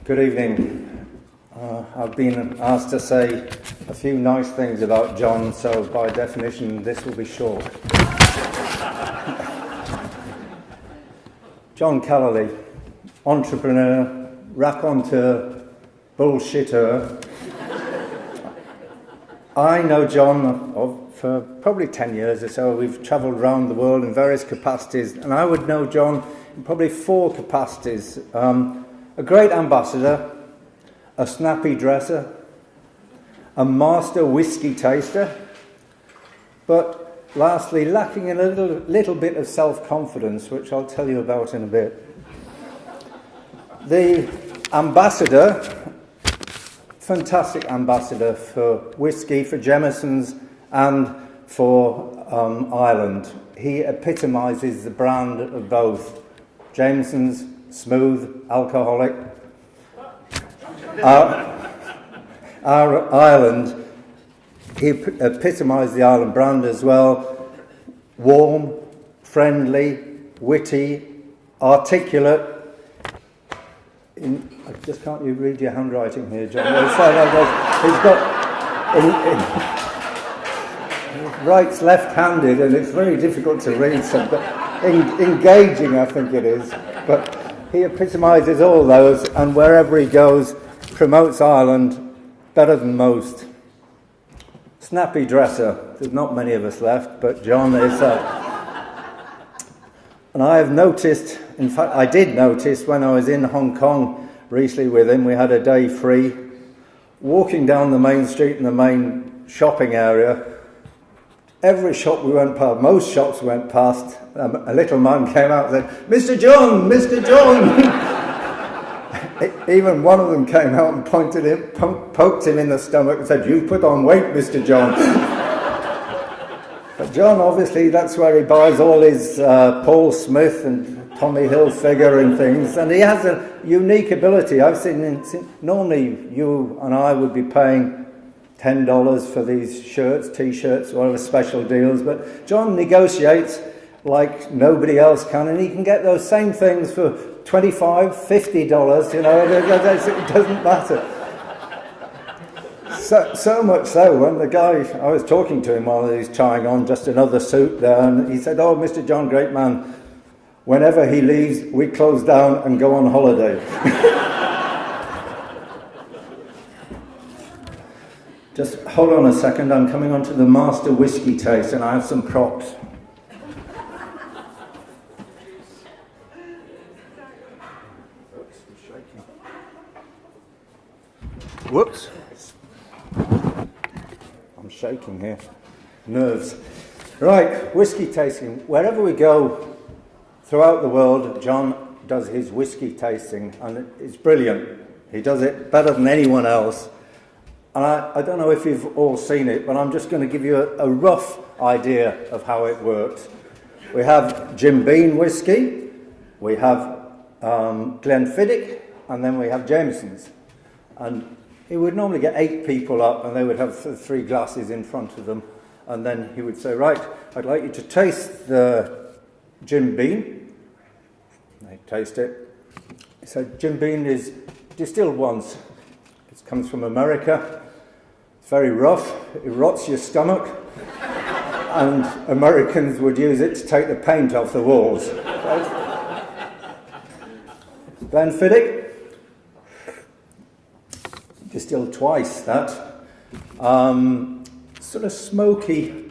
Good evening. I've been asked to say a few nice things about John, so by definition this will be short. John Callerley, entrepreneur, raconteur, bullshitter. I know John for probably 10 years or so. We've travelled around the world in various capacities, and I would know John in probably 4 capacities. A great ambassador, a snappy dresser, a master whiskey taster, but lastly, lacking in a little bit of self-confidence, which I'll tell you about in a bit. The ambassador, fantastic ambassador for whiskey, for Jameson's and for Ireland. He epitomises the brand of both. Jameson's, smooth, alcoholic. Our Ireland, he epitomised the Ireland brand as well. Warm, friendly, witty, articulate. I just can't you read your handwriting here, John? He's writes left-handed, and it's very difficult to read. But engaging, I think it is. But he epitomises all those, and wherever he goes, promotes Ireland better than most. Snappy dresser. There's not many of us left, but John is. And I have noticed, in fact, I did notice when I was in Hong Kong recently with him, we had a day free, walking down the main street in the main shopping area. Every shop we went past, most shops we went past, a little man came out and said, "Mr. John, Mr. John!" Even one of them came out and poked him in the stomach and said, "You put on weight, Mr. John." But John, obviously, that's where he buys all his Paul Smith and Tommy Hilfiger and things, and he has a unique ability. I've seen normally you and I would be paying $10 for these shirts, T-shirts, whatever special deals, but John negotiates like nobody else can, and he can get those same things for $25, $50, it doesn't matter. So much so, when the guy, I was talking to him while he was trying on just another suit there, and he said, "Oh, Mr. John, great man, whenever he leaves, we close down and go on holiday." Just hold on a second, I'm coming on to the master whiskey taste, and I have some props. Whoops. I'm shaking here. Nerves. Right, whiskey tasting. Wherever we go throughout the world, John does his whiskey tasting, and it's brilliant. He does it better than anyone else. And I don't know if you've all seen it, but I'm just going to give you a rough idea of how it works. We have Jim Beam whiskey, we have Glenfiddich, and then we have Jameson's. And he would normally get 8 people up, and they would have 3 glasses in front of them. And then he would say, "Right, I'd like you to taste the Jim Beam." They taste it. He said, "Jim Beam is distilled once. It comes from America. It's very rough. It rots your stomach." And Americans would use it to take the paint off the walls. Glenfiddich. Distilled twice, that. Sort of smoky,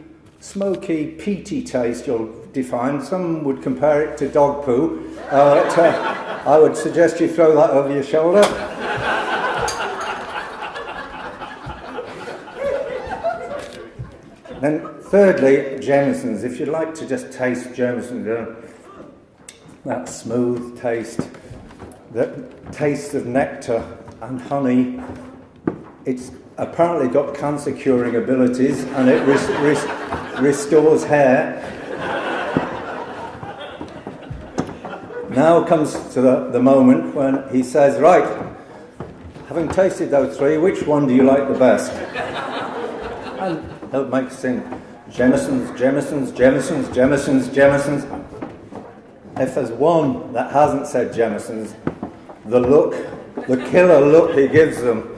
peaty taste you'll define. Some would compare it to dog poo. I would suggest you throw that over your shoulder. Then thirdly, Jameson's. If you'd like to just taste Jameson's, that smooth taste, that taste of nectar and honey. It's apparently got cancer-curing abilities, and it restores hair. Now comes to the moment when he says, "Right, having tasted those 3, which one do you like the best?" And he'll make us sing, "Jameson's, Jameson's, Jameson's, Jameson's, Jameson's." If there's one that hasn't said Jameson's, the look the killer look he gives them.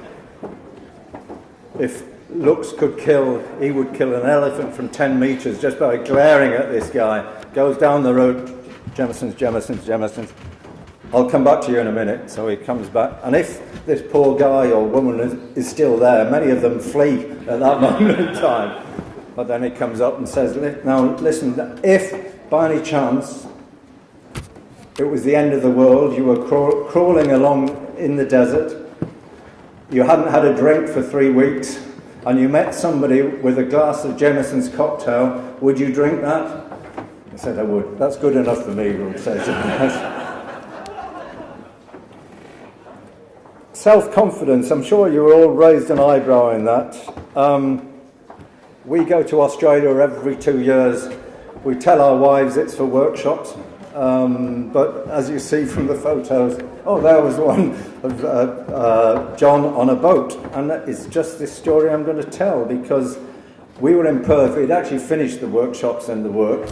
If looks could kill, he would kill an elephant from 10 metres just by glaring at this guy. Goes down the road, Jemisin's. I'll come back to you in a minute. So he comes back. And if this poor guy or woman is still there, many of them flee at that moment in time. But then he comes up and says, now listen, if by any chance it was the end of the world, you were crawling along in the desert, you hadn't had a drink for 3 weeks, and you met somebody with a glass of Jemisin's cocktail, would you drink that? I said I would. That's good enough for me, we'll say. Self-confidence, I'm sure you were all raised an eyebrow in that. We go to Australia every 2 years. We tell our wives it's for workshops. But as you see from the photos, there was one of John on a boat, and it's just this story I'm going to tell, because we were in Perth. We'd actually finished the workshops and the work,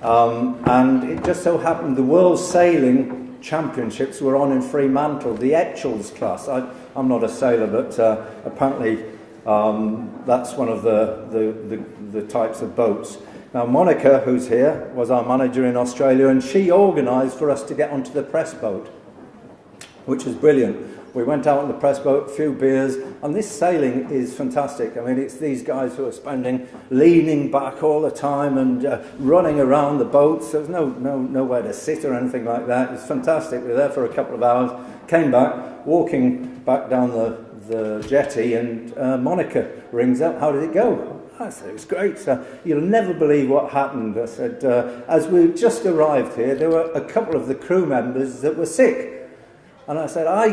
and it just so happened the World Sailing Championships were on in Fremantle, the Etchells class. I'm not a sailor, but apparently that's one of the types of boats. Now, Monica, who's here, was our manager in Australia, and she organised for us to get onto the press boat, which was brilliant. We went out on the press boat, a few beers, and this sailing is fantastic. I mean, it's these guys who are leaning back all the time and running around the boats. There was nowhere to sit or anything like that. It's fantastic. We were there for a couple of hours, came back, walking back down the jetty, and Monica rings up, how did it go? I said, it was great. So you'll never believe what happened. I said, as we just arrived here, there were a couple of the crew members that were sick. And I said, I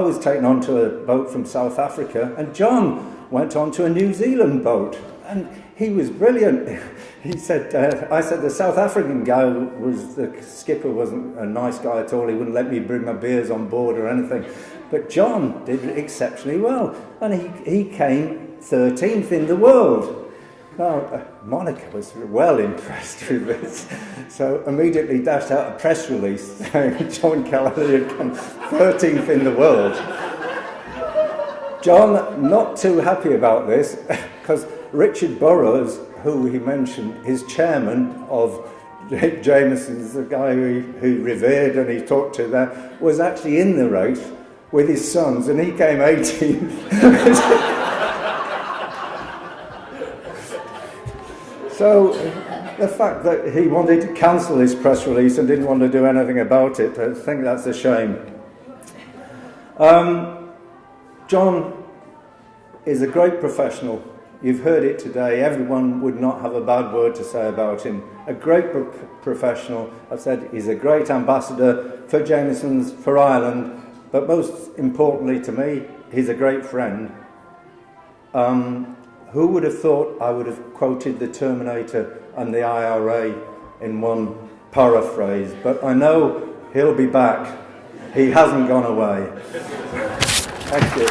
was taken onto a boat from South Africa, and John went onto a New Zealand boat. And he was brilliant. He said, I said, the South African guy the skipper wasn't a nice guy at all. He wouldn't let me bring my beers on board or anything. But John did exceptionally well. And he came 13th in the world. Now, Monica was well impressed with this, so immediately dashed out a press release saying John Kelly had come 13th in the world. John, not too happy about this, because Richard Burrows, who he mentioned, his chairman of Jemisin's, the guy who he revered and he talked to there, was actually in the race with his sons, and he came 18th. So the fact that he wanted to cancel his press release and didn't want to do anything about it, I think that's a shame. John is a great professional. You've heard it today. Everyone would not have a bad word to say about him. A great professional. I've said he's a great ambassador for Jemisin's, for Ireland, but most importantly to me, he's a great friend. Who would have thought I would have quoted the Terminator and the IRA in one paraphrase? But I know he'll be back. He hasn't gone away. Thank you.